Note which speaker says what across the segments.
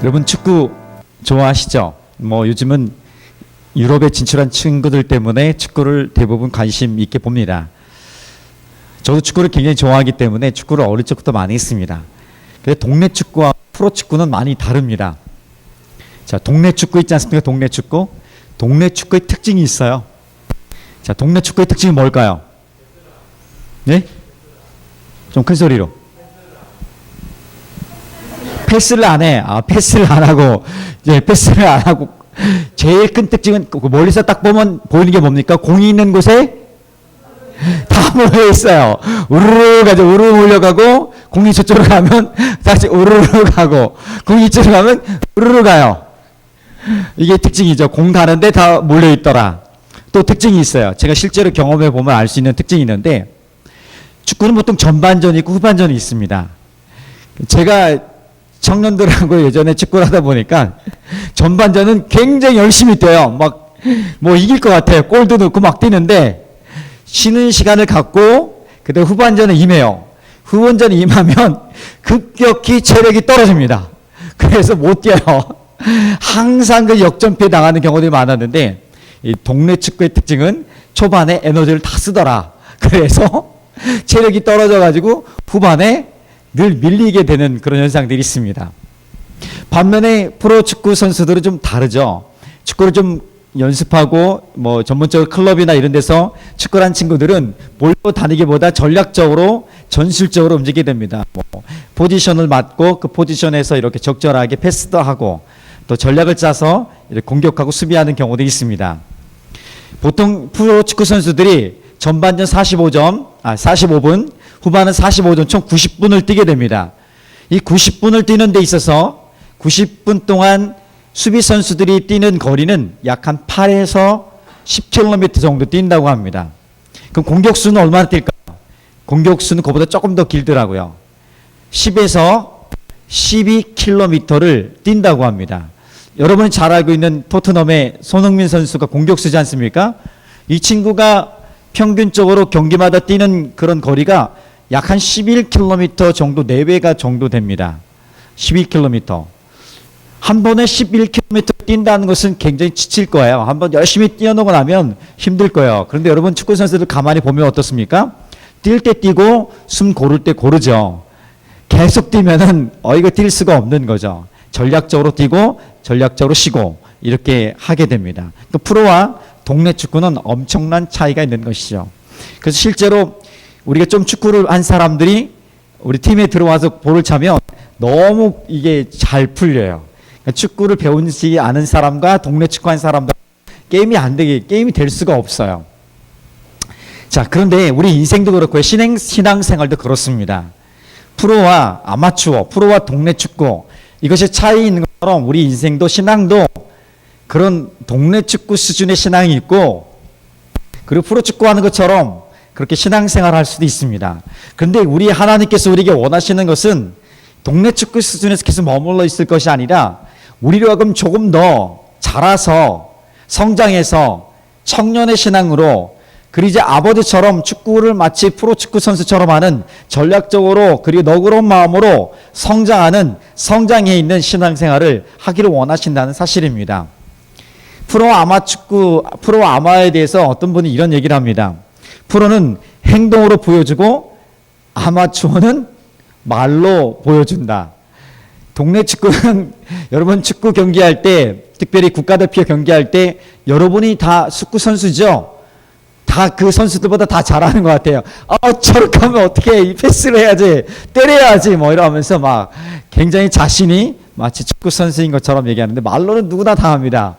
Speaker 1: 여러분 축구 좋아하시죠? 뭐 요즘은 유럽에 진출한 친구들 때문에 축구를 대부분 관심 있게 봅니다. 저도 축구를 굉장히 좋아하기 때문에 축구를 어릴 적부터 많이 했습니다. 근데 동네 축구와 프로 축구는 많이 다릅니다. 자, 동네 축구 있지 않습니까? 동네 축구. 동네 축구의 특징이 있어요. 자, 동네 축구의 특징이 뭘까요? 네? 좀 큰 소리로. 패스를 안 해. 패스를 안 하고, 패스를 안 하고, 제일 큰 특징은 멀리서 딱 보면 보이는 게 뭡니까? 공이 있는 곳에 다 모여 있어요. 우르르 가죠. 우르르 몰려가고, 공이 저쪽으로 가면 다시 우르르 가고, 공이 이쪽으로 가면 우르르 가요. 이게 특징이죠. 공 다른데 다 몰려 있더라. 또 특징이 있어요. 제가 실제로 경험해 보면 알 수 있는 특징이 있는데, 축구는 보통 전반전이 있고 후반전이 있습니다. 제가 청년들하고 예전에 축구를 하다 보니까 전반전은 굉장히 열심히 뛰어요. 막 뭐 이길 것 같아요. 골도 넣고 막 뛰는데 쉬는 시간을 갖고 그때 후반전에 임해요. 후반전에 임하면 급격히 체력이 떨어집니다. 그래서 못 뛰어요. 항상 그 역전패 당하는 경우들이 많았는데 이 동네 축구의 특징은 초반에 에너지를 다 쓰더라. 그래서 체력이 떨어져가지고 후반에 늘 밀리게 되는 그런 현상들이 있습니다. 반면에 프로축구 선수들은 좀 다르죠. 축구를 좀 연습하고 뭐 전문적으로 클럽이나 이런 데서 축구를 한 친구들은 몰고 다니기보다 전략적으로 전술적으로 움직이게 됩니다. 뭐 포지션을 맞고 그 포지션에서 이렇게 적절하게 패스도 하고 또 전략을 짜서 이렇게 공격하고 수비하는 경우도 있습니다. 보통 프로축구 선수들이 전반전 45분, 후반은 45분, 총 90분을 뛰게 됩니다. 이 90분을 뛰는 데 있어서 90분 동안 수비 선수들이 뛰는 거리는 약 한 8에서 10km 정도 뛴다고 합니다. 그럼 공격수는 얼마나 뛸까요? 공격수는 그보다 조금 더 길더라고요. 10에서 12km를 뛴다고 합니다. 여러분이 잘 알고 있는 토트넘의 손흥민 선수가 공격수지 않습니까? 이 친구가 평균적으로 경기마다 뛰는 그런 거리가 약 한 11km 정도 내외가 정도 됩니다. 11km. 한 번에 11km 뛴다는 것은 굉장히 지칠 거예요. 한번 열심히 뛰어놓고 나면 힘들 거예요. 그런데 여러분 축구 선수들 가만히 보면 어떻습니까? 뛸 때 뛰고 숨 고를 때 고르죠. 계속 뛰면은 이거 뛸 수가 없는 거죠. 전략적으로 뛰고 전략적으로 쉬고 이렇게 하게 됩니다. 또 프로와 동네 축구는 엄청난 차이가 있는 것이죠. 그래서 실제로 우리가 좀 축구를 한 사람들이 우리 팀에 들어와서 볼을 차면 너무 이게 잘 풀려요. 그러니까 축구를 배우지 않은 사람과 동네 축구한 사람과 게임이 될 수가 없어요. 자, 그런데 우리 인생도 그렇고요. 신앙생활도 그렇습니다. 프로와 아마추어, 프로와 동네 축구 이것이 차이 있는 것처럼 우리 인생도 신앙도 그런 동네 축구 수준의 신앙이 있고 그리고 프로 축구하는 것처럼 그렇게 신앙생활을 할 수도 있습니다. 그런데 우리 하나님께서 우리에게 원하시는 것은 동네 축구 수준에서 계속 머물러 있을 것이 아니라 우리로 하여금 조금 더 자라서 성장해서 청년의 신앙으로 그리고 이제 아버지처럼 축구를 마치 프로축구 선수처럼 하는 전략적으로 그리고 너그러운 마음으로 성장하는 성장해 있는 신앙생활을 하기를 원하신다는 사실입니다. 프로 아마에 대해서 어떤 분이 이런 얘기를 합니다. 프로는 행동으로 보여주고 아마추어는 말로 보여준다. 동네 축구는 여러분 축구 경기할 때 특별히 국가대표 경기할 때 여러분이 다 축구 선수죠. 다 그 선수들보다 다 잘하는 것 같아요. 저렇게 하면 어떻게 이 패스를 해야지 때려야지 뭐 이러면서 막 굉장히 자신이 마치 축구 선수인 것처럼 얘기하는데 말로는 누구나 다 합니다.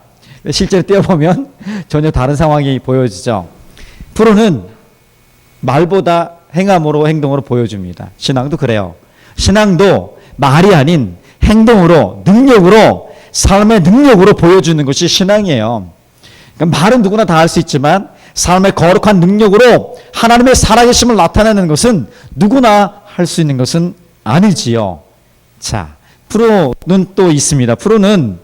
Speaker 1: 실제로 뛰어보면 전혀 다른 상황이 보여지죠. 프로는 말보다 행함으로 행동으로 보여줍니다. 신앙도 그래요. 신앙도 말이 아닌 행동으로 능력으로 삶의 능력으로 보여주는 것이 신앙이에요. 그러니까 말은 누구나 다 할 수 있지만 삶의 거룩한 능력으로 하나님의 살아계심을 나타내는 것은 누구나 할 수 있는 것은 아니지요. 자, 프로는 또 있습니다. 프로는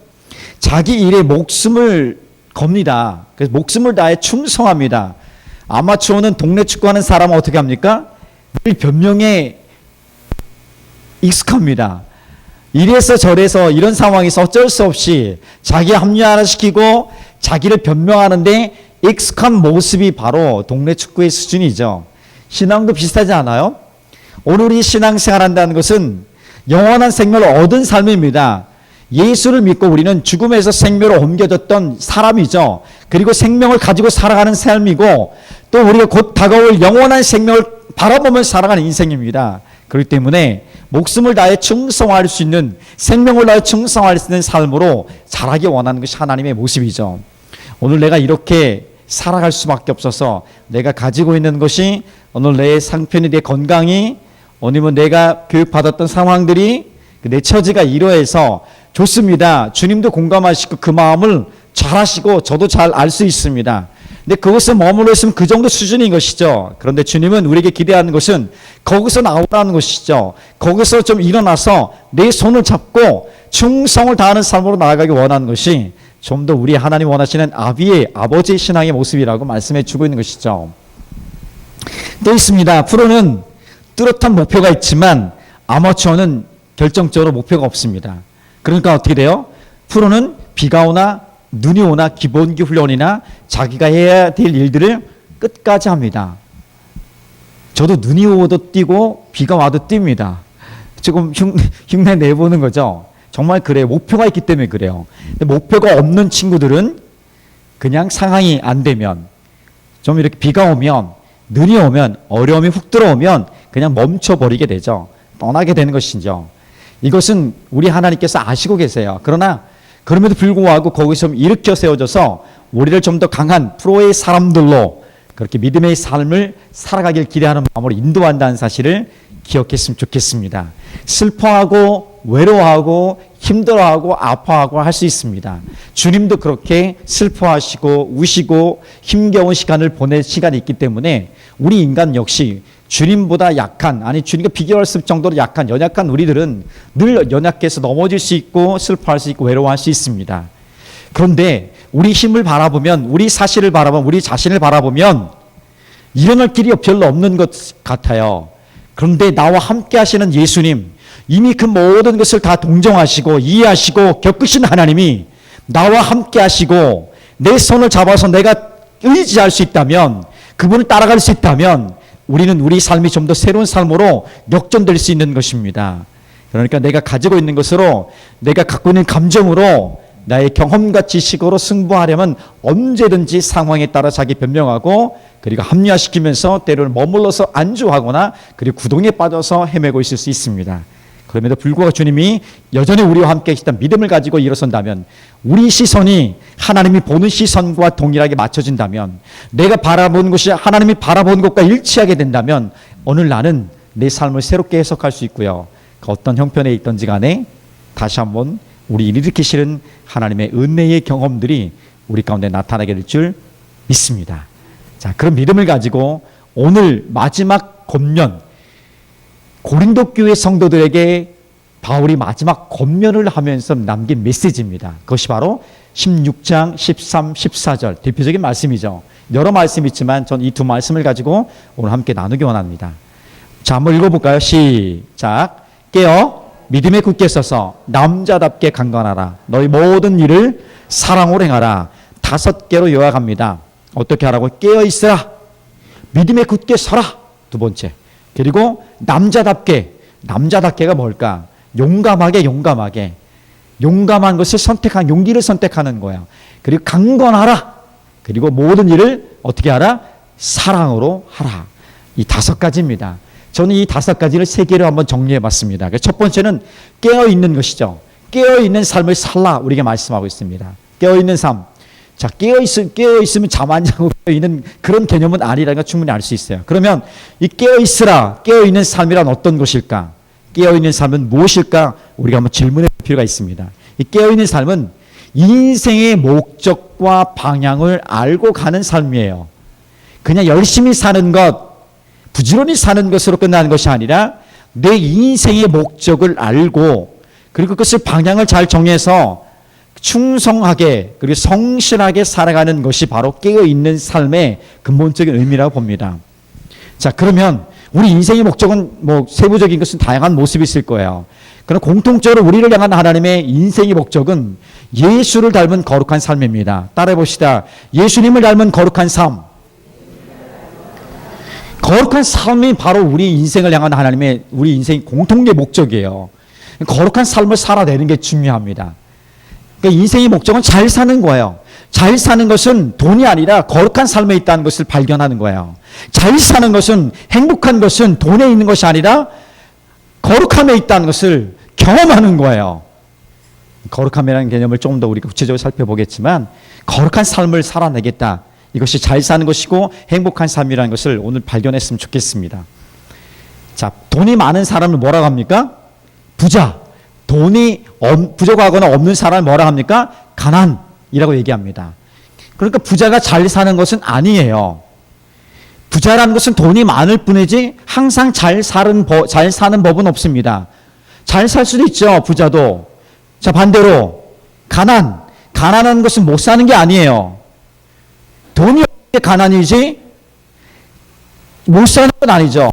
Speaker 1: 자기 일에 목숨을 겁니다. 그래서 목숨을 다해 충성합니다. 아마추어는 동네 축구하는 사람은 어떻게 합니까? 늘 변명에 익숙합니다. 이래서 저래서 이런 상황에서 어쩔 수 없이 자기 합리화시키고 자기를 변명하는데 익숙한 모습이 바로 동네 축구의 수준이죠. 신앙도 비슷하지 않아요? 오늘 우리 신앙생활 한다는 것은 영원한 생명을 얻은 삶입니다. 예수를 믿고 우리는 죽음에서 생명으로 옮겨졌던 사람이죠. 그리고 생명을 가지고 살아가는 삶이고 또 우리가 곧 다가올 영원한 생명을 바라보며 살아가는 인생입니다. 그렇기 때문에 목숨을 다해 충성할 수 있는, 생명을 다해 충성할 수 있는 삶으로 자라기 원하는 것이 하나님의 모습이죠. 오늘 내가 이렇게 살아갈 수밖에 없어서 내가 가지고 있는 것이 오늘 내 상편이, 내 건강이, 아니면 내가 교육받았던 상황들이 내 처지가 이러해서 좋습니다. 주님도 공감하시고 그 마음을 잘 아시고 저도 잘 알 수 있습니다. 근데 그것에 머물러 있으면 그 정도 수준인 것이죠. 그런데 주님은 우리에게 기대하는 것은 거기서 나오라는 것이죠. 거기서 좀 일어나서 내 손을 잡고 충성을 다하는 삶으로 나아가기 원하는 것이 좀 더 우리 하나님 원하시는 아버지의 신앙의 모습이라고 말씀해 주고 있는 것이죠. 또 있습니다. 프로는 뚜렷한 목표가 있지만 아마추어는 결정적으로 목표가 없습니다. 그러니까 어떻게 돼요? 프로는 비가 오나 눈이 오나 기본기 훈련이나 자기가 해야 될 일들을 끝까지 합니다. 저도 눈이 오도 뛰고 비가 와도 뜁니다. 조금 흉내 내보는 거죠. 정말 그래요. 목표가 있기 때문에 그래요. 근데 목표가 없는 친구들은 그냥 상황이 안 되면, 좀 이렇게 비가 오면, 눈이 오면, 어려움이 훅 들어오면 그냥 멈춰버리게 되죠. 떠나게 되는 것이죠. 이것은 우리 하나님께서 아시고 계세요. 그러나 그럼에도 불구하고 거기서 일으켜 세워져서 우리를 좀 더 강한 프로의 사람들로 그렇게 믿음의 삶을 살아가길 기대하는 마음으로 인도한다는 사실을 기억했으면 좋겠습니다. 슬퍼하고 외로워하고 힘들어하고 아파하고 할 수 있습니다. 주님도 그렇게 슬퍼하시고 우시고 힘겨운 시간을 보낼 시간이 있기 때문에 우리 인간 역시 주님보다 약한, 아니 주님과 비교할 수 정도로 약한, 연약한 우리들은 늘 연약해서 넘어질 수 있고 슬퍼할 수 있고 외로워할 수 있습니다. 그런데 우리 힘을 바라보면, 우리 사실을 바라보면, 우리 자신을 바라보면 일어날 길이 별로 없는 것 같아요. 그런데 나와 함께 하시는 예수님, 이미 그 모든 것을 다 동정하시고 이해하시고 겪으신 하나님이 나와 함께 하시고 내 손을 잡아서 내가 의지할 수 있다면, 그분을 따라갈 수 있다면 우리는 우리 삶이 좀 더 새로운 삶으로 역전될 수 있는 것입니다. 그러니까 내가 가지고 있는 것으로, 내가 갖고 있는 감정으로, 나의 경험과 지식으로 승부하려면 언제든지 상황에 따라 자기 변명하고 그리고 합리화시키면서 때로는 머물러서 안주하거나 그리고 구동에 빠져서 헤매고 있을 수 있습니다. 그럼에도 불구하고 주님이 여전히 우리와 함께 계시다 믿음을 가지고 일어선다면, 우리 시선이 하나님이 보는 시선과 동일하게 맞춰진다면, 내가 바라보는 것이 하나님이 바라보는 것과 일치하게 된다면 오늘 나는 내 삶을 새롭게 해석할 수 있고요. 그 어떤 형편에 있든지 간에 다시 한번 우리 일으키시는 하나님의 은혜의 경험들이 우리 가운데 나타나게 될 줄 믿습니다. 자, 그런 믿음을 가지고 오늘 마지막 권면, 고린도 교회 성도들에게 바울이 마지막 권면을 하면서 남긴 메시지입니다. 그것이 바로 16장 13, 14절 대표적인 말씀이죠. 여러 말씀이 있지만 전 이 두 말씀을 가지고 오늘 함께 나누기 원합니다. 자, 한번 읽어볼까요? 시작. 깨어 믿음에 굳게 서서 남자답게 강건하라. 너희 모든 일을 사랑으로 행하라. 5개로 요약합니다. 어떻게 하라고? 깨어 있으라. 믿음에 굳게 서라. 두 번째. 그리고 남자답게, 남자답게가 뭘까? 용감하게 용감한 것을 선택한, 용기를 선택하는 거야. 그리고 강건하라. 그리고 모든 일을 어떻게 하라? 사랑으로 하라. 이 5가지입니다. 저는 이 5가지를 3개로 한번 정리해 봤습니다. 첫 번째는 깨어있는 것이죠. 깨어있는 삶을 살라 우리에게 말씀하고 있습니다. 깨어있는 삶. 자, 깨어있으면 잠 안 자고 깨어있는 그런 개념은 아니라는 걸 충분히 알 수 있어요. 그러면 이 깨어있으라, 깨어있는 삶이란 어떤 것일까? 깨어있는 삶은 무엇일까? 우리가 한번 질문해 볼 필요가 있습니다. 이 깨어있는 삶은 인생의 목적과 방향을 알고 가는 삶이에요. 그냥 열심히 사는 것, 부지런히 사는 것으로 끝나는 것이 아니라 내 인생의 목적을 알고 그리고 그것을 방향을 잘 정해서 충성하게 그리고 성실하게 살아가는 것이 바로 깨어있는 삶의 근본적인 의미라고 봅니다. 자, 그러면 우리 인생의 목적은 뭐 세부적인 것은 다양한 모습이 있을 거예요. 그러나 공통적으로 우리를 향한 하나님의 인생의 목적은 예수를 닮은 거룩한 삶입니다. 따라해 봅시다. 예수님을 닮은 거룩한 삶. 거룩한 삶이 바로 우리 인생을 향한 하나님의 우리 인생의 공통의 목적이에요. 거룩한 삶을 살아내는 게 중요합니다. 그러니까 인생의 목적은 잘 사는 거예요. 잘 사는 것은 돈이 아니라 거룩한 삶에 있다는 것을 발견하는 거예요. 잘 사는 것은, 행복한 것은 돈에 있는 것이 아니라 거룩함에 있다는 것을 경험하는 거예요. 거룩함이라는 개념을 조금 더 우리가 구체적으로 살펴보겠지만, 거룩한 삶을 살아내겠다. 이것이 잘 사는 것이고 행복한 삶이라는 것을 오늘 발견했으면 좋겠습니다. 자, 돈이 많은 사람을 뭐라고 합니까? 부자. 돈이 부족하거나 없는 사람을 뭐라고 합니까? 가난이라고 얘기합니다. 그러니까 부자가 잘 사는 것은 아니에요. 부자라는 것은 돈이 많을 뿐이지 항상 잘 사는 법은 없습니다. 잘 살 수도 있죠, 부자도. 자, 반대로 가난한 것은 못 사는 게 아니에요. 돈이 없는 게 가난이지 못 사는 건 아니죠.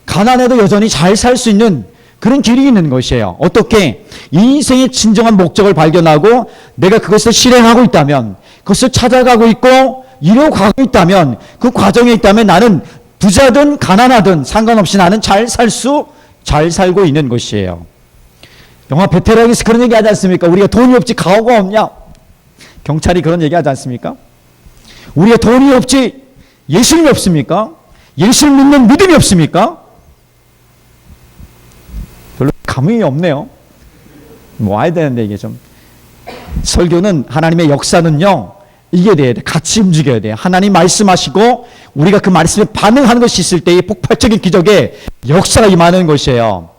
Speaker 1: 가난해도 여전히 잘 살 수 있는 그런 길이 있는 것이에요. 어떻게? 인생의 진정한 목적을 발견하고 내가 그것을 실행하고 있다면, 그것을 찾아가고 있고 이루어가고 있다면, 그 과정에 있다면 나는 부자든 가난하든 상관없이 나는 잘 살고 있는 것이에요. 영화 베테랑에서 그런 얘기 하지 않습니까? 우리가 돈이 없지 가오가 없냐? 경찰이 그런 얘기 하지 않습니까? 우리가 돈이 없지 예수님이 없습니까? 예수를 믿는 믿음이 없습니까? 별로 감흥이 없네요. 와야 되는데 이게 좀. 설교는 하나님의 역사는요, 이게 돼야 돼. 같이 움직여야 돼. 하나님 말씀하시고 우리가 그 말씀에 반응하는 것이 있을 때의 폭발적인 기적의 역사가 임하는 것이에요.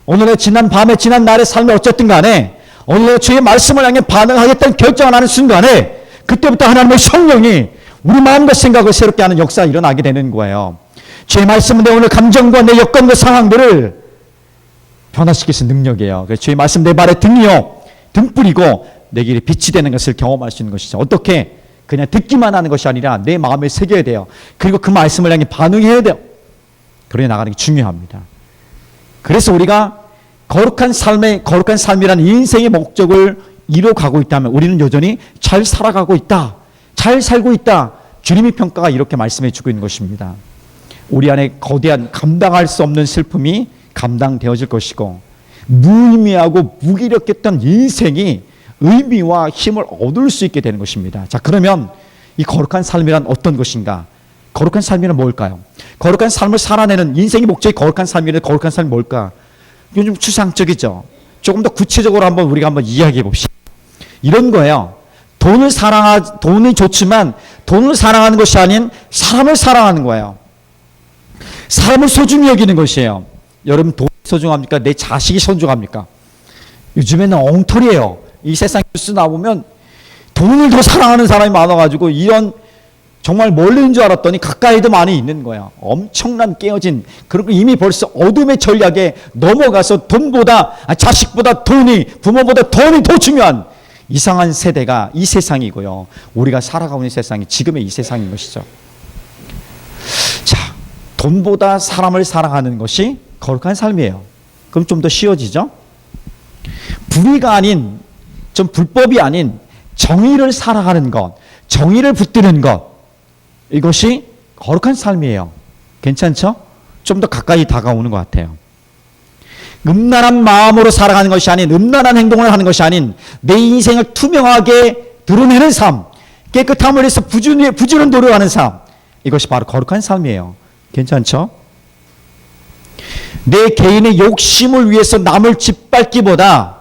Speaker 1: 오늘의 지난 밤에 지난 날의 삶이 어쨌든 간에 오늘의 주의 말씀을 향해 반응하겠다는 결정을 하는 순간에 그때부터 하나님의 성령이 우리 마음과 생각을 새롭게 하는 역사가 일어나게 되는 거예요. 주의 말씀은 내 오늘 감정과 내 여건과 상황들을 변화시킬 수 있는 능력이에요. 그래서 주의 말씀 내 발의 등이요 등불이고 내 길에 빛이 되는 것을 경험할 수 있는 것이죠. 어떻게? 그냥 듣기만 하는 것이 아니라 내 마음에 새겨야 돼요. 그리고 그 말씀을 향해 반응해야 돼요. 그러게 나가는 게 중요합니다. 그래서 우리가 거룩한 삶이라는 인생의 목적을 이루어가고 있다면 우리는 여전히 잘 살아가고 있다. 잘 살고 있다. 주님의 평가가 이렇게 말씀해 주고 있는 것입니다. 우리 안에 거대한 감당할 수 없는 슬픔이 감당되어질 것이고 무의미하고 무기력했던 인생이 의미와 힘을 얻을 수 있게 되는 것입니다. 자, 그러면 이 거룩한 삶이란 어떤 것인가? 거룩한 삶이란 뭘까요? 거룩한 삶을 살아내는 인생의 목적이 거룩한 삶이란 거룩한 삶이 뭘까? 이건 좀 추상적이죠. 조금 더 구체적으로 우리가 한번 이야기해 봅시다. 이런 거예요. 돈이 좋지만 돈을 사랑하는 것이 아닌 사람을 사랑하는 거예요. 사람을 소중히 여기는 것이에요. 여러분, 돈이 소중합니까? 내 자식이 소중합니까? 요즘에는 엉터리예요. 이 세상 뉴스 나오면 돈을 더 사랑하는 사람이 많아가지고 이런 정말 멀리 있는 줄 알았더니 가까이도 많이 있는 거야. 엄청난 깨어진, 그리고 이미 벌써 어둠의 전략에 넘어가서 자식보다 부모보다 돈이 더 중요한 이상한 세대가 이 세상이고요. 우리가 살아가고 있는 세상이 지금의 이 세상인 것이죠. 자, 돈보다 사람을 사랑하는 것이 거룩한 삶이에요. 그럼 좀 더 쉬워지죠? 불의가 아닌, 좀 불법이 아닌 정의를 살아가는 것, 정의를 붙드는 것, 이것이 거룩한 삶이에요. 괜찮죠? 좀 더 가까이 다가오는 것 같아요. 음란한 마음으로 살아가는 것이 아닌, 음란한 행동을 하는 것이 아닌 내 인생을 투명하게 드러내는 삶, 깨끗함을 위해서 부지런 노력하는 삶, 이것이 바로 거룩한 삶이에요. 괜찮죠? 내 개인의 욕심을 위해서 남을 짓밟기보다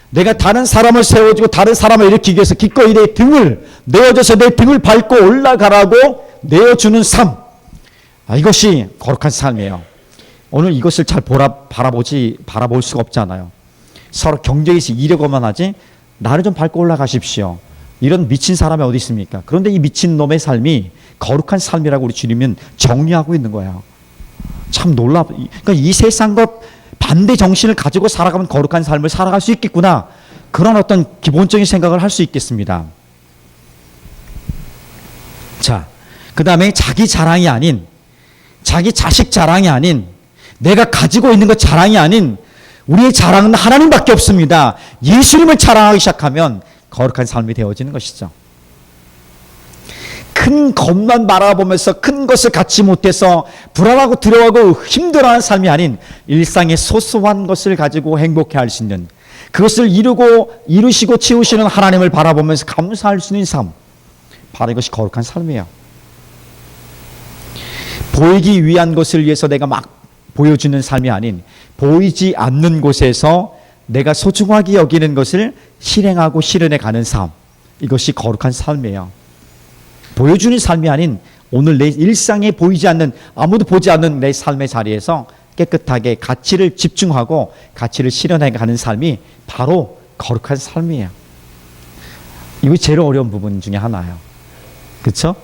Speaker 1: 내가 다른 사람을 세워주고 다른 사람을 일으키기 위해서 기꺼이 내 등을 내어줘서 내 등을 밟고 올라가라고 내어주는 삶, 이것이 거룩한 삶이에요. 오늘 이것을 잘 바라볼 수가 없잖아요. 서로 경쟁에서 이려고만 하지 나를 좀 밟고 올라가십시오. 이런 미친 사람이 어디 있습니까? 그런데 이 미친 놈의 삶이 거룩한 삶이라고 우리 주님은 정리하고 있는 거예요. 참 그러니까 이 세상과 반대 정신을 가지고 살아가면 거룩한 삶을 살아갈 수 있겠구나. 그런 어떤 기본적인 생각을 할 수 있겠습니다. 자, 그 다음에 자기 자랑이 아닌, 자기 자식 자랑이 아닌, 내가 가지고 있는 것 자랑이 아닌 우리의 자랑은 하나님밖에 없습니다. 예수님을 자랑하기 시작하면 거룩한 삶이 되어지는 것이죠. 큰 것만 바라보면서 큰 것을 갖지 못해서 불안하고 두려워하고 힘들어하는 삶이 아닌 일상의 소소한 것을 가지고 행복해할 수 있는, 그것을 이루시고 채우시는 하나님을 바라보면서 감사할 수 있는 삶, 바로 이것이 거룩한 삶이에요. 보이기 위한 것을 위해서 내가 막 보여주는 삶이 아닌 보이지 않는 곳에서 내가 소중하게 여기는 것을 실행하고 실현해 가는 삶, 이것이 거룩한 삶이에요. 보여주는 삶이 아닌 오늘 내 일상에 보이지 않는, 아무도 보지 않는 내 삶의 자리에서 깨끗하게 가치를 집중하고 가치를 실현해 가는 삶이 바로 거룩한 삶이에요. 이거 제일 어려운 부분 중에 하나예요. 그렇죠?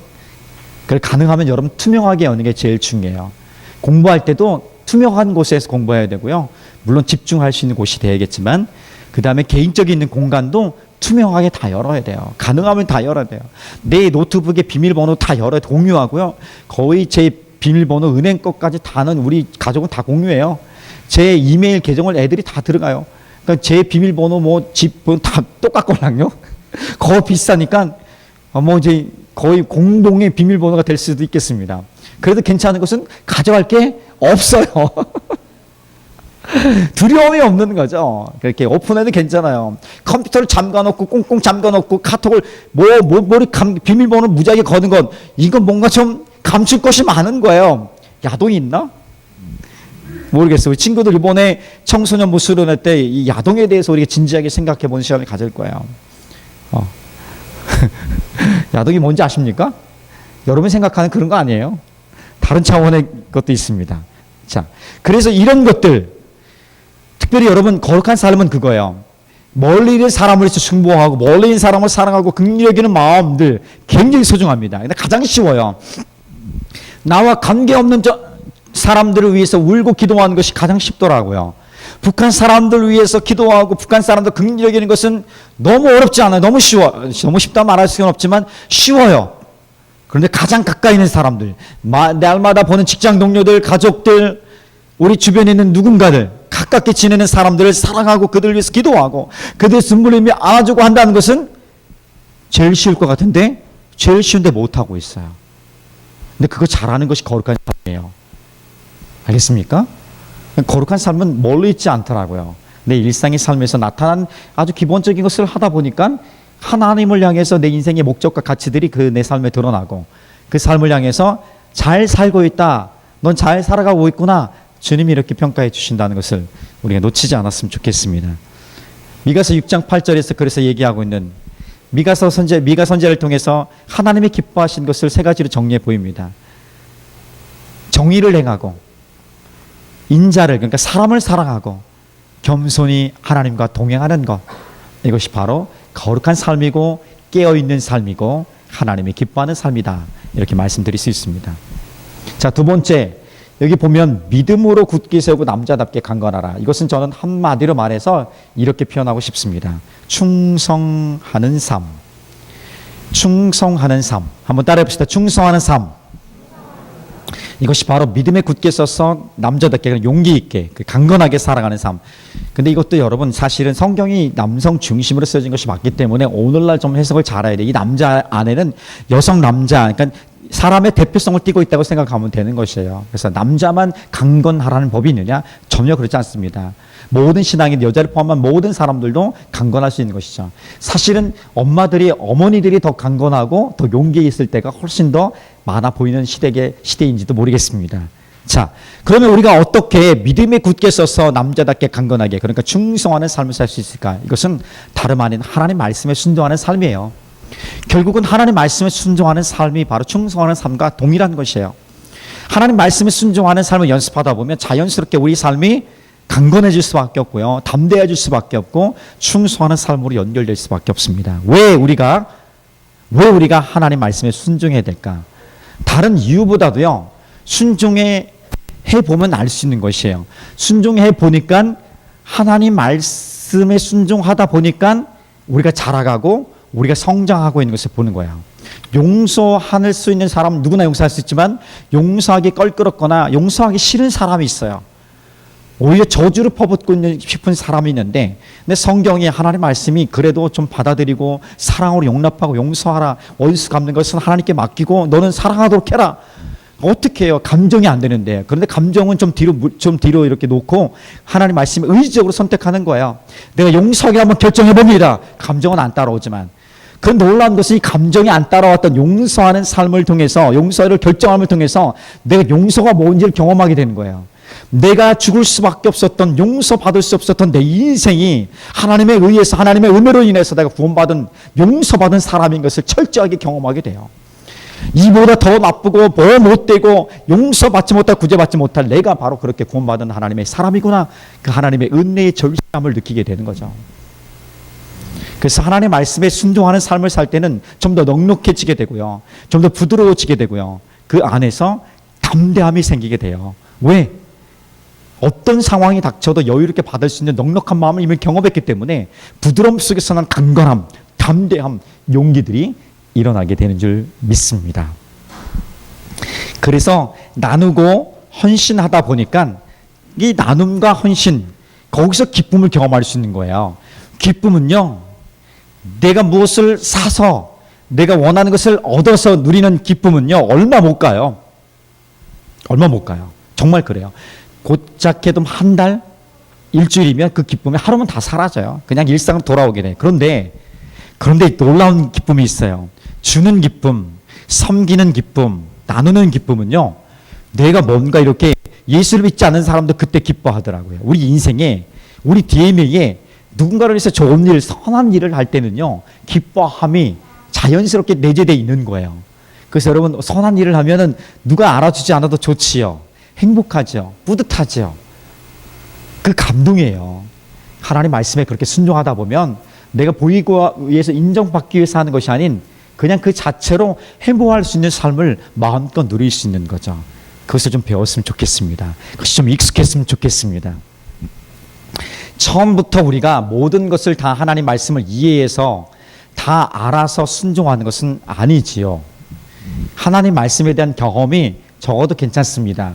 Speaker 1: 그걸 가능하면 여러분 투명하게 여는 게 제일 중요해요. 공부할 때도 투명한 곳에서 공부해야 되고요. 물론 집중할 수 있는 곳이 되야겠지만, 그 다음에 개인적인 있는 공간도 투명하게 다 열어야 돼요. 가능하면 다 열어야 돼요. 내 노트북의 비밀번호 다 공유하고요. 거의 제 비밀번호 은행 것까지 다는 우리 가족은 다 공유해요. 제 이메일 계정을 애들이 다 들어가요. 그러니까 제 비밀번호 집 번호 다 똑같거든요. 거의 비싸니까 이제 거의 공동의 비밀번호가 될 수도 있겠습니다. 그래도 괜찮은 것은 가져갈 게 없어요. 두려움이 없는 거죠. 그렇게 오픈해도 괜찮아요. 컴퓨터를 잠가놓고 꽁꽁 잠가놓고 카톡을 비밀번호 무지하게 거는 건, 이건 뭔가 좀 감출 것이 많은 거예요. 야동이 있나? 모르겠어요. 우리 친구들 이번에 청소년 무술원회 때 이 야동에 대해서 우리가 진지하게 생각해 보는 시간을 가질 거예요. 야동이 뭔지 아십니까? 여러분이 생각하는 그런 거 아니에요. 다른 차원의 것도 있습니다. 자, 그래서 이런 것들, 특별히 여러분 거룩한 삶은 그거예요. 멀리 있는 사람을 위해서 충보하고 멀리 있는 사람을 사랑하고 긍휼히 여기는 마음들 굉장히 소중합니다. 근데 가장 쉬워요. 나와 관계없는 사람들을 위해서 울고 기도하는 것이 가장 쉽더라고요. 북한 사람들 위해서 기도하고 북한 사람들 긍휼히 여기는 것은 너무 어렵지 않아요. 너무 너무 쉽다 말할 수는 없지만 쉬워요. 그런데 가장 가까이 있는 사람들, 날마다 보는 직장 동료들, 가족들, 우리 주변에 있는 누군가들, 가깝게 지내는 사람들을 사랑하고 그들을 위해서 기도하고 그들 숨을 흘리며 안아주고 한다는 것은 제일 쉬울 것 같은데 제일 쉬운데 못하고 있어요. 근데 그거 잘하는 것이 거룩한 삶이에요. 알겠습니까? 거룩한 삶은 멀리 있지 않더라고요. 내 일상의 삶에서 나타난 아주 기본적인 것을 하다 보니까 하나님을 향해서 내 인생의 목적과 가치들이 내 삶에 드러나고, 그 삶을 향해서 잘 살고 있다, 넌 잘 살아가고 있구나, 주님이 이렇게 평가해 주신다는 것을 우리가 놓치지 않았으면 좋겠습니다. 미가서 6장 8절에서 그래서 얘기하고 있는 미가 선제를 통해서 하나님이 기뻐하신 것을 세 가지로 정리해 보입니다. 정의를 행하고, 인자를, 그러니까 사람을 사랑하고, 겸손히 하나님과 동행하는 것, 이것이 바로 거룩한 삶이고 깨어있는 삶이고 하나님이 기뻐하는 삶이다, 이렇게 말씀드릴 수 있습니다. 자, 두 번째, 여기 보면 믿음으로 굳게 세우고 남자답게 강건하라. 이것은 저는 한마디로 말해서 이렇게 표현하고 싶습니다. 충성하는 삶. 충성하는 삶. 한번 따라해 봅시다. 충성하는 삶. 이것이 바로 믿음에 굳게 서서 남자답게 용기 있게 강건하게 살아가는 삶. 근데 이것도 여러분 사실은 성경이 남성 중심으로 쓰여진 것이 맞기 때문에 오늘날 좀 해석을 잘해야 돼요. 이 남자 안에는 여성 남자, 그러니까 사람의 대표성을 띠고 있다고 생각하면 되는 것이에요. 그래서 남자만 강건하라는 법이 있느냐? 전혀 그렇지 않습니다. 모든 신앙인, 여자를 포함한 모든 사람들도 강건할 수 있는 것이죠. 사실은 어머니들이 더 강건하고 더 용기 있을 때가 훨씬 더 많아 보이는 시대인지도 모르겠습니다. 자, 그러면 우리가 어떻게 믿음에 굳게 서서 남자답게 강건하게, 그러니까 충성하는 삶을 살 수 있을까? 이것은 다름 아닌 하나님 말씀에 순종하는 삶이에요. 결국은 하나님 말씀에 순종하는 삶이 바로 충성하는 삶과 동일한 것이에요. 하나님 말씀에 순종하는 삶을 연습하다 보면 자연스럽게 우리 삶이 강건해질 수밖에 없고요, 담대해질 수밖에 없고 충성하는 삶으로 연결될 수밖에 없습니다. 왜 우리가 하나님 말씀에 순종해야 될까? 다른 이유보다도요, 순종해 보면 알 수 있는 것이에요. 순종해 보니까, 하나님 말씀에 순종하다 보니까 우리가 자라가고 우리가 성장하고 있는 것을 보는 거예요. 용서할 수 있는 사람은 누구나 용서할 수 있지만 용서하기 껄끄럽거나 용서하기 싫은 사람이 있어요. 오히려 저주를 퍼붓고 싶은 사람이 있는데, 근데 성경에 하나님 말씀이 그래도 좀 받아들이고 사랑으로 용납하고 용서하라, 원수 갚는 것은 하나님께 맡기고 너는 사랑하도록 해라. 어떻게 해요? 감정이 안 되는데. 그런데 감정은 좀 뒤로 이렇게 놓고 하나님 말씀을 의지적으로 선택하는 거예요. 내가 용서하기 한번 결정해 봅니다. 감정은 안 따라오지만. 그 놀라운 것은 이 감정이 안 따라왔던 용서하는 삶을 통해서, 용서를 결정함을 통해서 내가 용서가 뭔지를 경험하게 되는 거예요. 내가 죽을 수밖에 없었던, 용서받을 수 없었던 내 인생이 하나님에 의해서, 하나님의 은혜로 인해서 내가 구원받은, 용서받은 사람인 것을 철저하게 경험하게 돼요. 이보다 더 나쁘고 더 못되고 용서받지 못할, 구제받지 못할 내가 바로 그렇게 구원받은 하나님의 사람이구나. 그 하나님의 은혜의 절실함을 느끼게 되는 거죠. 그래서 하나님의 말씀에 순종하는 삶을 살 때는 좀 더 넉넉해지게 되고요, 좀 더 부드러워지게 되고요, 그 안에서 담대함이 생기게 돼요. 왜? 어떤 상황이 닥쳐도 여유롭게 받을 수 있는 넉넉한 마음을 이미 경험했기 때문에 부드러움 속에서 난 강건함, 담대함, 용기들이 일어나게 되는 줄 믿습니다. 그래서 나누고 헌신하다 보니까 이 나눔과 헌신, 거기서 기쁨을 경험할 수 있는 거예요. 기쁨은요, 내가 무엇을 사서 내가 원하는 것을 얻어서 누리는 기쁨은요, 얼마 못 가요. 얼마 못 가요. 정말 그래요. 곧작해도 한 달, 일주일이면 그 기쁨이 하루면 다 사라져요. 그냥 일상으로 돌아오게 돼. 그런데 놀라운 기쁨이 있어요. 주는 기쁨, 섬기는 기쁨, 나누는 기쁨은요, 내가 뭔가 이렇게 예수를 믿지 않는 사람도 그때 기뻐하더라고요. 우리 인생에, 우리 DMA에 누군가를 위해서 좋은 일, 선한 일을 할 때는요, 기뻐함이 자연스럽게 내재되어 있는 거예요. 그래서 여러분, 선한 일을 하면은 누가 알아주지 않아도 좋지요. 행복하죠. 뿌듯하죠. 그 감동이에요. 하나님 말씀에 그렇게 순종하다 보면 내가 보이고 위해서 인정받기 위해서 하는 것이 아닌 그냥 그 자체로 행복할 수 있는 삶을 마음껏 누릴 수 있는 거죠. 그것을 좀 배웠으면 좋겠습니다. 그것이 좀 익숙했으면 좋겠습니다. 처음부터 우리가 모든 것을 다 하나님 말씀을 이해해서 다 알아서 순종하는 것은 아니지요. 하나님 말씀에 대한 경험이 적어도 괜찮습니다.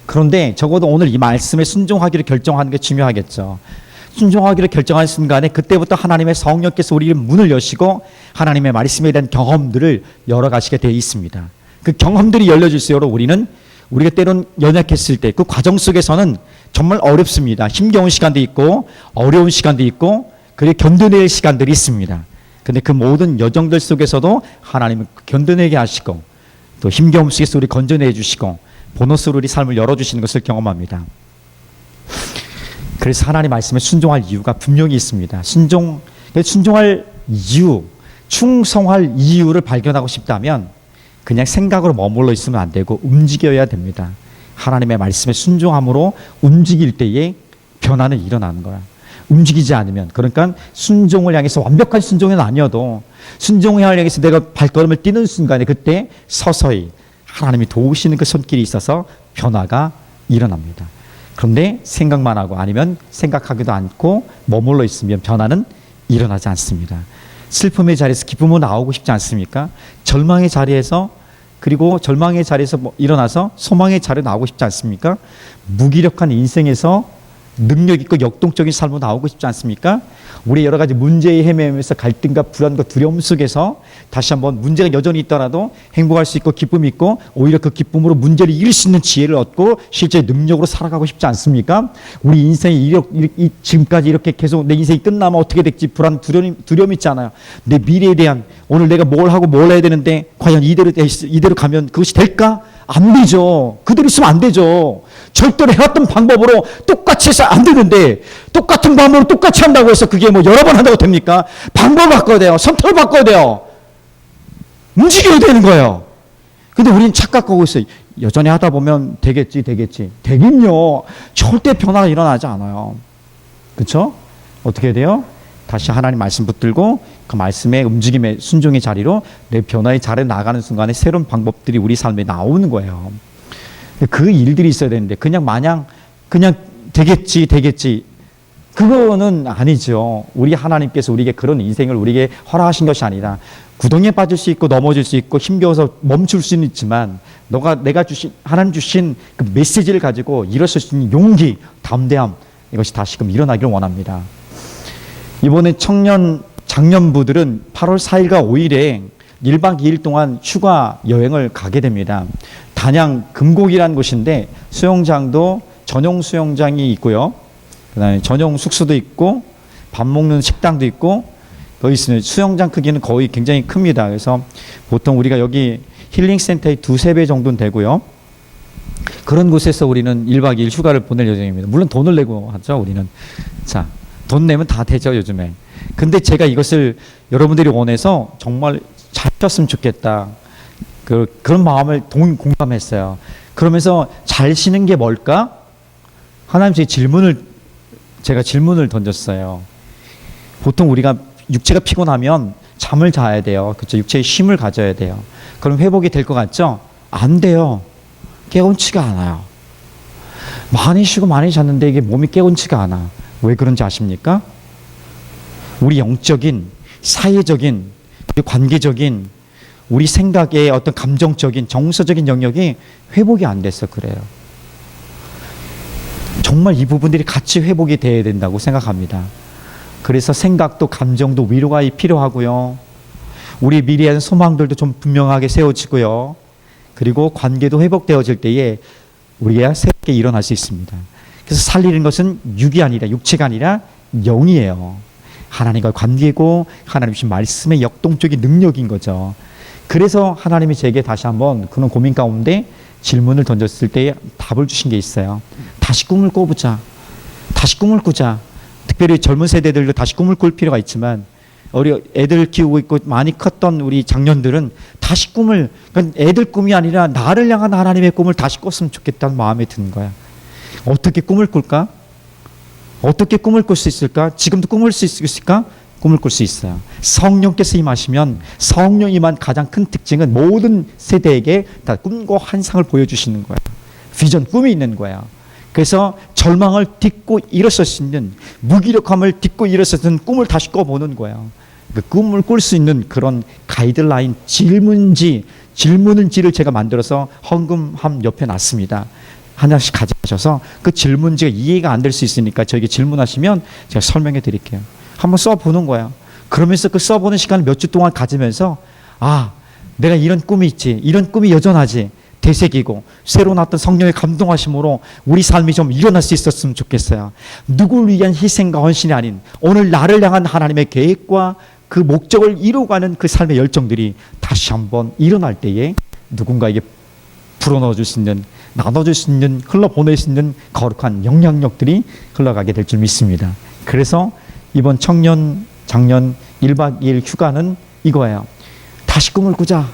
Speaker 1: 그런데 적어도 오늘 이 말씀에 순종하기를 결정하는 게 중요하겠죠. 순종하기를 결정한 순간에 그때부터 하나님의 성령께서 우리의 문을 여시고 하나님의 말씀에 대한 경험들을 열어가시게 되어 있습니다. 그 경험들이 열려질수록 우리가 때론 연약했을 때 그 과정 속에서는 정말 어렵습니다. 힘겨운 시간도 있고 어려운 시간도 있고 그리고 견뎌낼 시간들이 있습니다. 근데 그 모든 여정들 속에서도 하나님은 견뎌내게 하시고 또 힘겨움 속에서 우리 건져내 주시고 보너스로 우리 삶을 열어주시는 것을 경험합니다. 그래서 하나님 말씀에 순종할 이유가 분명히 있습니다. 순종할 이유, 충성할 이유를 발견하고 싶다면 그냥 생각으로 머물러 있으면 안 되고 움직여야 됩니다. 하나님의 말씀에 순종함으로 움직일 때에 변화는 일어나는 거야. 움직이지 않으면, 그러니까 순종을 향해서 완벽한 순종은 아니어도 순종을 향해서 내가 발걸음을 뛰는 순간에 그때 서서히 하나님이 도우시는 그 손길이 있어서 변화가 일어납니다. 그런데 생각만 하고 아니면 생각하기도 않고 머물러 있으면 변화는 일어나지 않습니다. 슬픔의 자리에서 기쁨은 나오고 싶지 않습니까? 절망의 자리에서, 그리고 절망의 자리에서 일어나서 소망의 자리로 나오고 싶지 않습니까? 무기력한 인생에서 능력 있고 역동적인 삶으로 나오고 싶지 않습니까? 우리 여러 가지 문제에 헤매면서 갈등과 불안과 두려움 속에서 다시 한번 문제가 여전히 있더라도 행복할 수 있고 기쁨이 있고 오히려 그 기쁨으로 문제를 이길 수 있는 지혜를 얻고 실제 능력으로 살아가고 싶지 않습니까? 우리 인생이 지금까지 이렇게 계속 내 인생이 끝나면 어떻게 될지 불안, 두려움 있잖아요. 내 미래에 대한, 오늘 내가 뭘 하고 뭘 해야 되는데 과연 이대로 가면 그것이 될까? 안 되죠. 그대로 있으면 안 되죠. 절대로 해왔던 방법으로 똑같이 해서 안 되는데 똑같은 방법으로 똑같이 한다고 해서 그게 뭐 여러 번 한다고 됩니까? 방법을 바꿔야 돼요. 선택을 바꿔야 돼요. 움직여야 되는 거예요. 근데 우리는 착각하고 있어요. 여전히 하다 보면 되겠지. 되긴요. 절대 변화가 일어나지 않아요. 그렇죠? 어떻게 해야 돼요? 다시 하나님 말씀 붙들고 그 말씀의 움직임의 순종의 자리로 내 변화의 자리에 나가는 순간에 새로운 방법들이 우리 삶에 나오는 거예요. 그 일들이 있어야 되는데 그냥 마냥 그냥 되겠지 그거는 아니죠. 우리 하나님께서 우리에게 그런 인생을 우리에게 허락하신 것이 아니라 구덩이에 빠질 수 있고 넘어질 수 있고 힘겨워서 멈출 수는 있지만 내가 주신 하나님 주신 그 메시지를 가지고 일어설 수 있는 용기, 담대함 이것이 다시금 일어나기를 원합니다. 이번에 장년부들은 8월 4일과 5일에 1박 2일 동안 휴가 여행을 가게 됩니다. 단양 금곡이라는 곳인데 수영장도 전용 수영장이 있고요. 그다음에 전용 숙소도 있고 밥 먹는 식당도 있고 거기 있으면 수영장 크기는 거의 굉장히 큽니다. 그래서 보통 우리가 여기 힐링센터의 2~3배 정도는 되고요. 그런 곳에서 우리는 1박 2일 휴가를 보낼 예정입니다. 물론 돈을 내고 하죠, 우리는. 자, 돈 내면 다 되죠, 요즘에. 근데 제가 이것을 여러분들이 원해서 정말 잘 쉬었으면 좋겠다. 그런 마음을 공감했어요. 그러면서 잘 쉬는 게 뭘까? 하나님 제가 질문을 던졌어요. 보통 우리가 육체가 피곤하면 잠을 자야 돼요. 그렇죠? 육체의 쉼을 가져야 돼요. 그럼 회복이 될 것 같죠? 안 돼요. 깨운치가 않아요. 많이 쉬고 많이 잤는데 이게 몸이 깨운치가 않아. 왜 그런지 아십니까? 우리 영적인, 사회적인, 관계적인, 우리 생각의 어떤 감정적인, 정서적인 영역이 회복이 안 돼서 그래요. 정말 이 부분들이 같이 회복이 돼야 된다고 생각합니다. 그래서 생각도 감정도 위로가 필요하고요. 우리 미래에 대한 소망들도 좀 분명하게 세워지고요. 그리고 관계도 회복되어질 때에 우리가 새롭게 일어날 수 있습니다. 그래서 살리는 것은 육체가 아니라 영이에요. 하나님과의 관계고 하나님 주신 말씀의 역동적인 능력인 거죠. 그래서 하나님이 제게 다시 한번 그런 고민 가운데 질문을 던졌을 때 답을 주신 게 있어요. 다시 꿈을 꿔보자. 다시 꿈을 꾸자. 특별히 젊은 세대들도 다시 꿈을 꿀 필요가 있지만 우리 애들 키우고 있고 많이 컸던 우리 장년들은 다시 그러니까 애들 꿈이 아니라 나를 향한 하나님의 꿈을 다시 꿨으면 좋겠다는 마음이 드는 거야. 어떻게 꿈을 꿀까? 어떻게 꿈을 꿀 수 있을까? 지금도 꿈을 수 있을까? 꿈을 꿀 수 있어요. 성령께서 임하시면 성령 임한 가장 큰 특징은 모든 세대에게 다 꿈과 환상을 보여주시는 거야. 비전, 꿈이 있는 거야. 그래서 절망을 딛고 일어설 수 있는, 무기력함을 딛고 일어설 수 있는 꿈을 다시 꿔보는 거야. 그 꿈을 꿀 수 있는 그런 가이드라인, 질문지를 제가 만들어서 헌금함 옆에 놨습니다. 하나씩 가져가셔서 그 질문지가 이해가 안 될 수 있으니까 저에게 질문하시면 제가 설명해 드릴게요. 한번 써보는 거야. 그러면서 그 써보는 시간을 몇 주 동안 가지면서 내가 이런 꿈이 있지. 이런 꿈이 여전하지. 되새기고 새로 났던 성령의 감동하심으로 우리 삶이 좀 일어날 수 있었으면 좋겠어요. 누구를 위한 희생과 헌신이 아닌 오늘 나를 향한 하나님의 계획과 그 목적을 이루어가는 그 삶의 열정들이 다시 한번 일어날 때에 누군가에게 불어넣어줄 수 있는, 나눠줄 수 있는, 흘러보낼 수 있는 거룩한 영향력들이 흘러가게 될 줄 믿습니다. 그래서 이번 작년 1박 2일 휴가는 이거예요. 다시 꿈을 꾸자.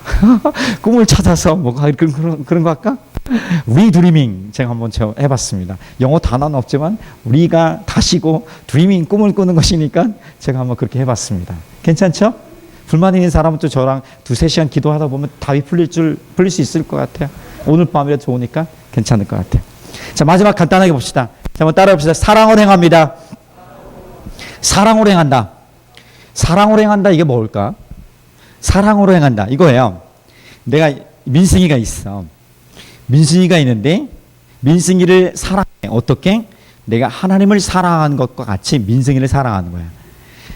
Speaker 1: 꿈을 찾아서 그런 거 할까? 리드리밍 제가 한번 해봤습니다. 영어 단어는 없지만 우리가 다시고 드리밍 꿈을 꾸는 것이니까 제가 한번 그렇게 해봤습니다. 괜찮죠? 불만 있는 사람은 또 저랑 2~3시간 기도하다 보면 답이 풀릴 수 있을 것 같아요. 오늘 밤이라도 좋으니까 괜찮을 것 같아요. 자, 마지막 간단하게 봅시다. 자, 한번 따라해 봅시다. 사랑으로 행합니다. 사랑으로 행한다. 사랑으로 행한다. 이게 뭘까? 사랑으로 행한다. 이거예요. 내가 민승이가 있어. 민승이가 있는데 민승이를 사랑해. 어떻게? 내가 하나님을 사랑하는 것과 같이 민승이를 사랑하는 거야.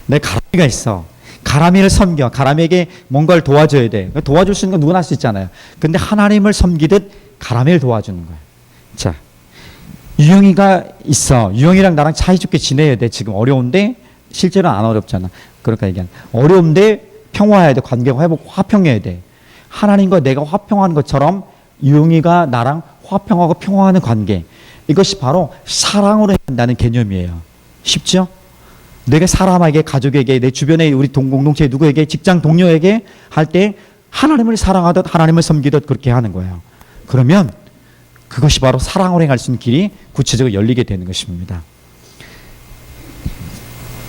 Speaker 1: 내 가람이가 있어. 가람이를 섬겨. 가람이에게 뭔가를 도와줘야 돼. 도와줄 수 있는 건 누구나 할 수 있잖아요. 근데 하나님을 섬기듯 가람이를 도와주는 거야. 자, 유영이가 있어. 유영이랑 나랑 사이좋게 지내야 돼. 지금 어려운데 실제로는 안 어렵잖아. 그러니까 얘기하는 어려운데 평화해야 돼. 관계가 화평해야 돼. 하나님과 내가 화평하는 것처럼 유영이가 나랑 화평하고 평화하는 관계. 이것이 바로 사랑으로 한다는 개념이에요. 쉽죠? 내가 사람에게, 가족에게, 내 주변에 우리 공동체 누구에게, 직장 동료에게 할 때 하나님을 사랑하듯 하나님을 섬기듯 그렇게 하는 거예요. 그러면 그것이 바로 사랑으로 행할 수 있는 길이 구체적으로 열리게 되는 것입니다.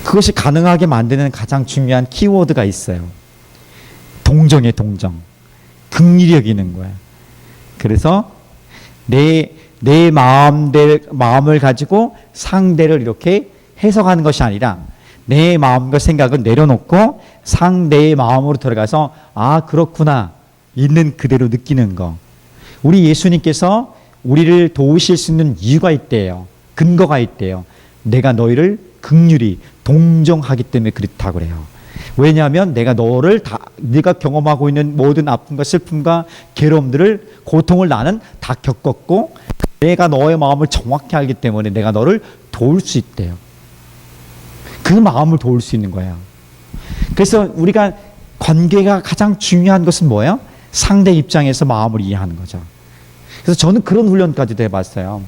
Speaker 1: 그것이 가능하게 만드는 가장 중요한 키워드가 있어요. 동정의 동정. 긍휼력이 있는 거예요. 그래서 내 마음을 가지고 상대를 이렇게 해석하는 것이 아니라 내 마음과 생각을 내려놓고 상대의 마음으로 들어가서 아 그렇구나 있는 그대로 느끼는 거. 우리 예수님께서 우리를 도우실 수 있는 이유가 있대요. 근거가 있대요. 내가 너희를 긍휼히 동정하기 때문에 그렇다고 그래요. 왜냐하면 내가 너를 네가 경험하고 있는 모든 아픔과 슬픔과 괴로움들을 고통을 나는 다 겪었고 내가 너의 마음을 정확히 알기 때문에 내가 너를 도울 수 있대요. 그 마음을 도울 수 있는 거예요. 그래서 우리가 관계가 가장 중요한 것은 뭐예요? 상대 입장에서 마음을 이해하는 거죠. 그래서 저는 그런 훈련까지도 해봤어요.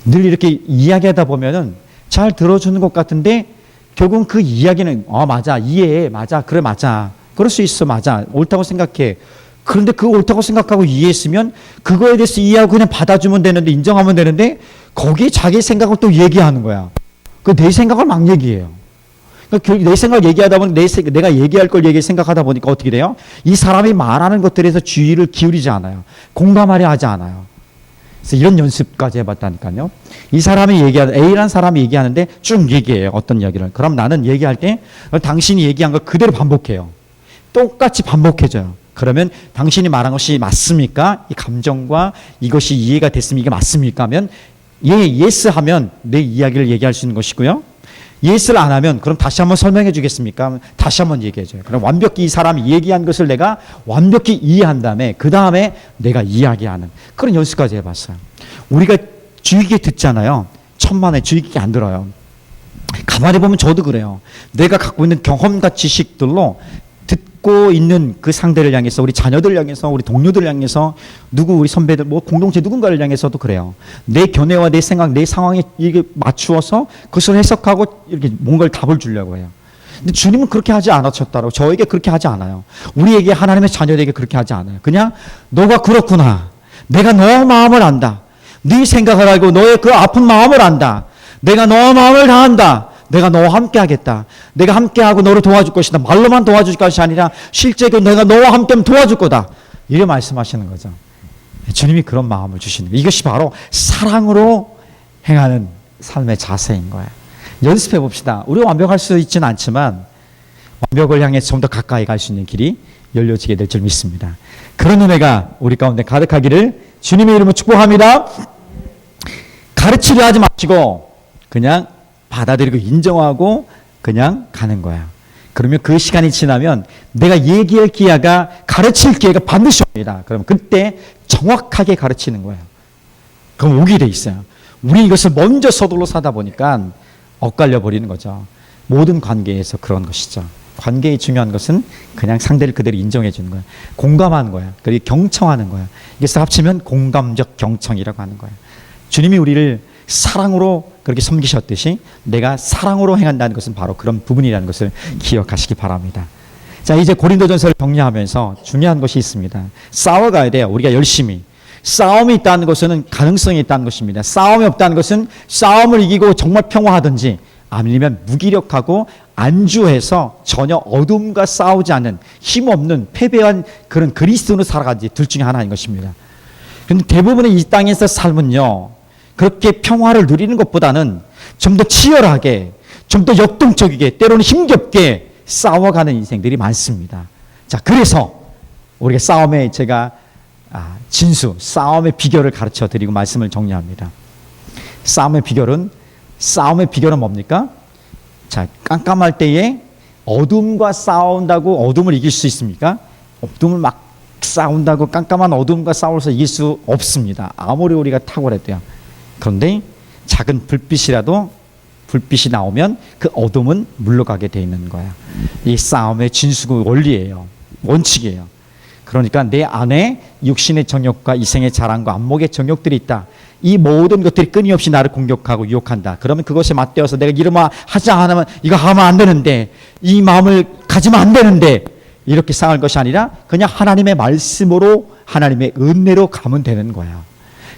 Speaker 1: 늘 이렇게 이야기하다 보면은 잘 들어주는 것 같은데 결국은 그 이야기는 맞아 이해해 맞아 그래 맞아 그럴 수 있어 맞아 옳다고 생각해. 그런데 그 옳다고 생각하고 이해했으면 그거에 대해서 이해하고 그냥 받아주면 되는데 인정하면 되는데 거기에 자기 생각을 또 얘기하는 거야. 그 내 생각을 막 얘기해요. 그러니까 내 생각을 얘기하다 보니 내가 얘기할 걸 생각하다 보니까 어떻게 돼요? 이 사람이 말하는 것들에서 주의를 기울이지 않아요. 공감하려 하지 않아요. 그래서 이런 연습까지 해봤다니까요. 이 사람이 A라는 사람이 얘기하는데 쭉 얘기해요. 어떤 이야기를. 그럼 나는 얘기할 때 당신이 얘기한 걸 그대로 반복해요. 똑같이 반복해줘요. 그러면 당신이 말한 것이 맞습니까? 이 감정과 이것이 이해가 됐으면 이게 맞습니까? 하면 예스 하면 내 이야기를 얘기할 수 있는 것이고요. 예스를 안 하면 그럼 다시 한번 설명해 주겠습니까? 다시 한번 얘기해 줘요. 그럼 완벽히 이 사람이 얘기한 것을 내가 완벽히 이해한 다음에 그 다음에 내가 이야기하는 그런 연습까지 해봤어요. 우리가 주의 깊게 듣잖아요. 천만에 주의 깊게 안 들어요. 가만히 보면 저도 그래요. 내가 갖고 있는 경험과 지식들로 듣고 있는 그 상대를 향해서 우리 자녀들 향해서 우리 동료들 향해서 우리 선배들 공동체 누군가를 향해서도 그래요. 내 견해와 내 생각 내 상황에 이게 맞추어서 그것을 해석하고 이렇게 뭔가를 답을 주려고 해요. 근데 주님은 그렇게 하지 않으셨다고 저에게 그렇게 하지 않아요. 우리에게 하나님의 자녀들에게 그렇게 하지 않아요. 그냥 너가 그렇구나. 내가 너의 마음을 안다. 네 생각을 알고 너의 그 아픈 마음을 안다. 내가 너의 마음을 다 안다. 내가 너와 함께 하겠다. 내가 함께하고 너를 도와줄 것이다. 말로만 도와줄 것이 아니라 실제로 내가 너와 함께 도와줄 거다. 이렇게 말씀하시는 거죠. 주님이 그런 마음을 주시는 거예요. 이것이 바로 사랑으로 행하는 삶의 자세인 거예요. 연습해 봅시다. 우리가 완벽할 수 있지는 않지만 완벽을 향해 좀 더 가까이 갈 수 있는 길이 열려지게 될 줄 믿습니다. 그런 은혜가 우리 가운데 가득하기를 주님의 이름으로 축복합니다. 가르치려 하지 마시고 그냥 받아들이고 인정하고 그냥 가는 거야. 그러면 그 시간이 지나면 내가 얘기할 기회가 가르칠 기회가 반드시 옵니다. 그럼 그때 정확하게 가르치는 거예요. 그럼 오게 돼 있어요. 우리 이것을 먼저 서둘러 사다 보니까 엇갈려 버리는 거죠. 모든 관계에서 그런 것이죠. 관계의 중요한 것은 그냥 상대를 그대로 인정해 주는 거야. 공감하는 거야. 그리고 경청하는 거야. 이것을 합치면 공감적 경청이라고 하는 거야. 주님이 우리를 사랑으로 그렇게 섬기셨듯이 내가 사랑으로 행한다는 것은 바로 그런 부분이라는 것을 기억하시기 바랍니다. 자, 이제 고린도전서를 정리하면서 중요한 것이 있습니다. 싸워가야 돼요. 우리가 열심히. 싸움이 있다는 것은 가능성이 있다는 것입니다. 싸움이 없다는 것은 싸움을 이기고 정말 평화하든지 아니면 무기력하고 안주해서 전혀 어둠과 싸우지 않는 힘없는 패배한 그런 그리스도인으로 살아가지 둘 중에 하나인 것입니다. 그런데 대부분의 이 땅에서 삶은요. 그렇게 평화를 누리는 것보다는 좀 더 치열하게, 좀 더 역동적이게, 때로는 힘겹게 싸워가는 인생들이 많습니다. 자, 그래서 우리가 싸움의 제가 진수, 싸움의 비결을 가르쳐 드리고 말씀을 정리합니다. 싸움의 비결은 뭡니까? 자, 깜깜할 때에 어둠과 싸운다고 어둠을 이길 수 있습니까? 어둠을 막 싸운다고 깜깜한 어둠과 싸워서 이길 수 없습니다. 아무리 우리가 탁월해도요. 그런데 작은 불빛이 나오면 그 어둠은 물러가게 돼 있는 거야. 이 싸움의 진수가 원리예요. 원칙이에요. 그러니까 내 안에 육신의 정욕과 이생의 자랑과 안목의 정욕들이 있다. 이 모든 것들이 끊임없이 나를 공격하고 유혹한다. 그러면 그것에 맞대어서 내가 이러면 하지 않으면 이거 하면 안 되는데 이 마음을 가지면 안 되는데 이렇게 싸울 것이 아니라 그냥 하나님의 말씀으로 하나님의 은혜로 가면 되는 거야.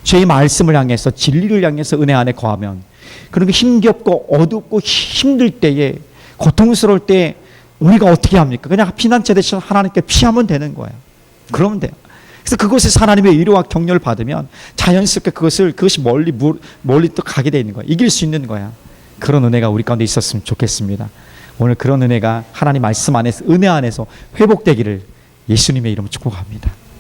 Speaker 1: 죄의 말씀을 향해서 진리를 향해서 은혜 안에 거하면 그리고 힘겹고 어둡고 힘들 때에 고통스러울 때 우리가 어떻게 합니까? 그냥 피난처 대신 하나님께 피하면 되는 거예요. 그러면 돼요. 그래서 그곳에서 하나님의 위로와 격려를 받으면 자연스럽게 그것이 멀리 또 가게 되어 있는 거야. 이길 수 있는 거야. 그런 은혜가 우리 가운데 있었으면 좋겠습니다. 오늘 그런 은혜가 하나님 말씀 안에서, 은혜 안에서 회복되기를 예수님의 이름으로 축복합니다.